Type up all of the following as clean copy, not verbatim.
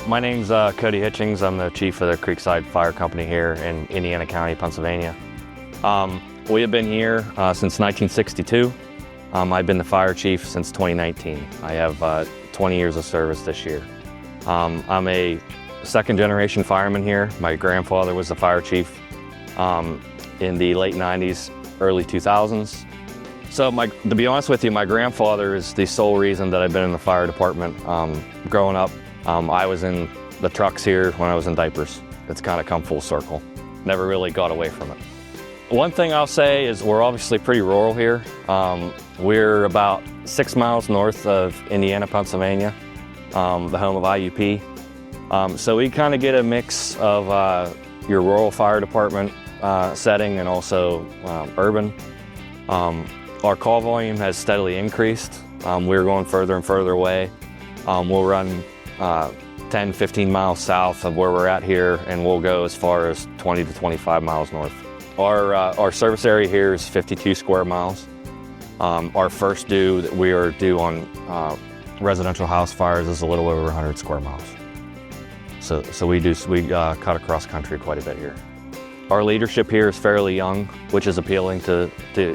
My name's Cody Hitchings. I'm the chief of the Creekside Fire Company here in Indiana County, Pennsylvania. We have been here since 1962. I've been the fire chief since 2019. I have 20 years of service this year. I'm a second generation fireman here. My grandfather was the fire chief in the late 90s, early 2000s. So to be honest with you, my grandfather is the sole reason that I've been in the fire department. Growing up, I was in the trucks here when I was in diapers. It's kind of come full circle. Never really got away from it. One thing I'll say is we're obviously pretty rural here. We're about 6 miles north of Indiana, Pennsylvania, the home of IUP. So we kind of get a mix of your rural fire department setting and also urban. Our call volume has steadily increased. We're going further and further away. We'll run 10, 15 miles south of where we're at here, and we'll go as far as 20 to 25 miles north. Our service area here is 52 square miles. Our first due that we are due on residential house fires is a little over 100 square miles. So we cut across country quite a bit here. Our leadership here is fairly young, which is appealing to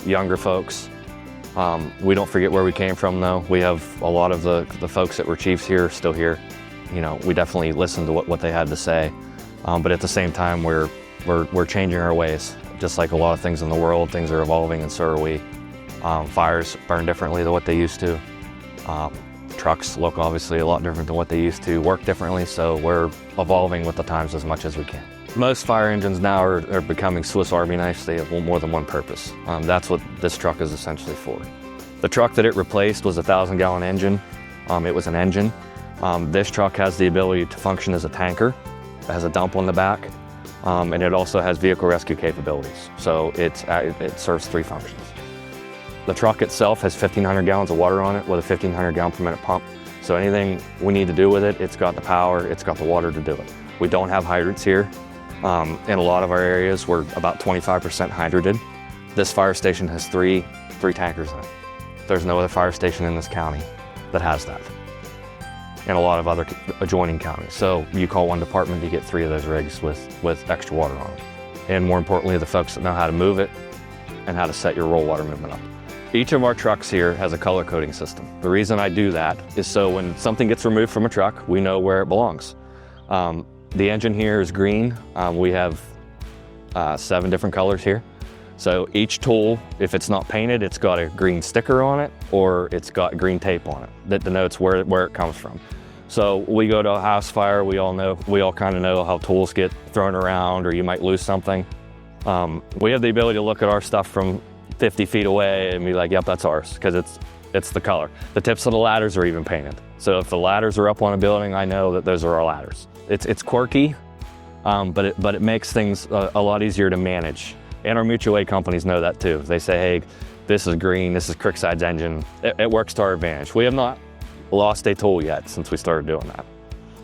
younger folks. We don't forget where we came from though. We have a lot of the folks that were chiefs here still here. You know, we definitely listen to what they had to say. But at the same time, we're changing our ways. Just like a lot of things in the world, things are evolving and so are we. Fires burn differently than what they used to. Trucks look obviously a lot different than what they used to, work differently, so we're evolving with the times as much as we can. Most fire engines now are becoming Swiss Army knives. They have more than one purpose. That's what this truck is essentially for. The truck that it replaced was a 1,000-gallon engine. It was an engine. This truck has the ability to function as a tanker. It has a dump on the back, and it also has vehicle rescue capabilities. So it serves 3 functions. The truck itself has 1,500 gallons of water on it with a 1,500 gallon per minute pump. So anything we need to do with it, it's got the power, it's got the water to do it. We don't have hydrants here. In a lot of our areas, we're about 25% hydrated. This fire station has three tankers in it. There's no other fire station in this county that has that, and a lot of other adjoining counties. So you call one department, you get 3 of those rigs with extra water on them. And more importantly, the folks that know how to move it and how to set your roll water movement up. Each of our trucks here has a color coding system. The reason I do that is so when something gets removed from a truck, we know where it belongs. The engine here is green. We have 7 different colors here. So each tool, if it's not painted, it's got a green sticker on it or it's got green tape on it that denotes where it comes from. So we go to a house fire, we all kind of know how tools get thrown around or you might lose something. We have the ability to look at our stuff from 50 feet away and be like, yep, that's ours, because it's the color. The tips of the ladders are even painted. So if the ladders are up on a building, I know that those are our ladders. It's quirky, but it makes things a lot easier to manage. And our mutual aid companies know that too. They say, hey, this is green, this is Creekside's engine. It works to our advantage. We have not lost a tool yet since we started doing that.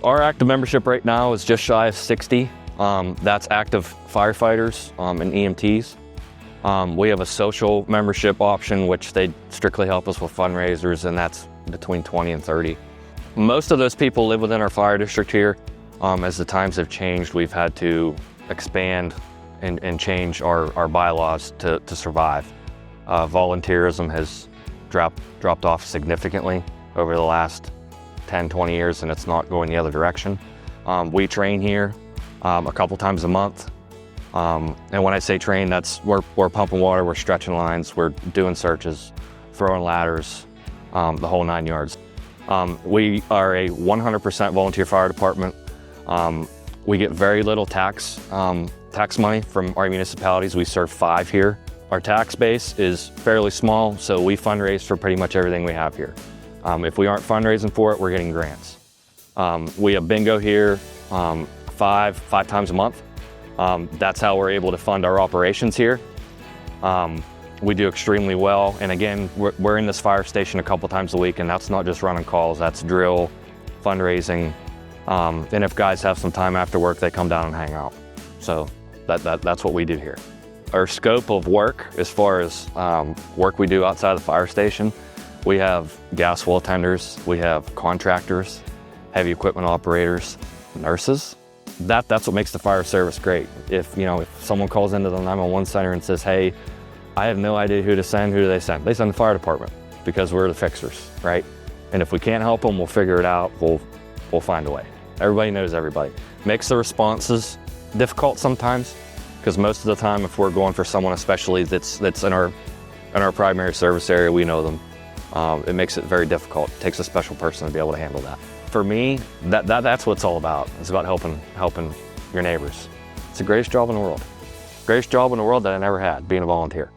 Our active membership right now is just shy of 60. That's active firefighters and EMTs. We have a social membership option, which they strictly help us with fundraisers, and that's between 20 and 30. Most of those people live within our fire district here. As the times have changed, we've had to expand and change our bylaws to survive. Volunteerism has dropped off significantly over the last 10, 20 years, and it's not going the other direction. We train here a couple times a month. And when I say train, that's we're pumping water, we're stretching lines, we're doing searches, throwing ladders, the whole 9 yards. We are a 100% volunteer fire department. We get very little tax money from our municipalities. We serve 5 here. Our tax base is fairly small, so we fundraise for pretty much everything we have here. If we aren't fundraising for it, we're getting grants. We have bingo here 5 times a month. That's how we're able to fund our operations here. We do extremely well, and again, we're in this fire station a couple times a week, and that's not just running calls, that's drill, fundraising, and if guys have some time after work, they come down and hang out. So that's what we do here. Our scope of work, as far as work we do outside of the fire station, we have gas well tenders, we have contractors, heavy equipment operators, Nurses. That's what makes the fire service great. If someone calls into the 911 center and says, hey, I have no idea who to send, who do they send? They send the fire department because we're the fixers, right? And if we can't help them, we'll figure it out. We'll find a way. Everybody knows everybody. Makes the responses difficult sometimes, because most of the time, if we're going for someone especially that's in our primary service area, we know them. It makes it very difficult. It takes a special person to be able to handle that. For me, that's what it's all about. It's about helping your neighbors. It's the greatest job in the world. Greatest job in the world that I never had, being a volunteer.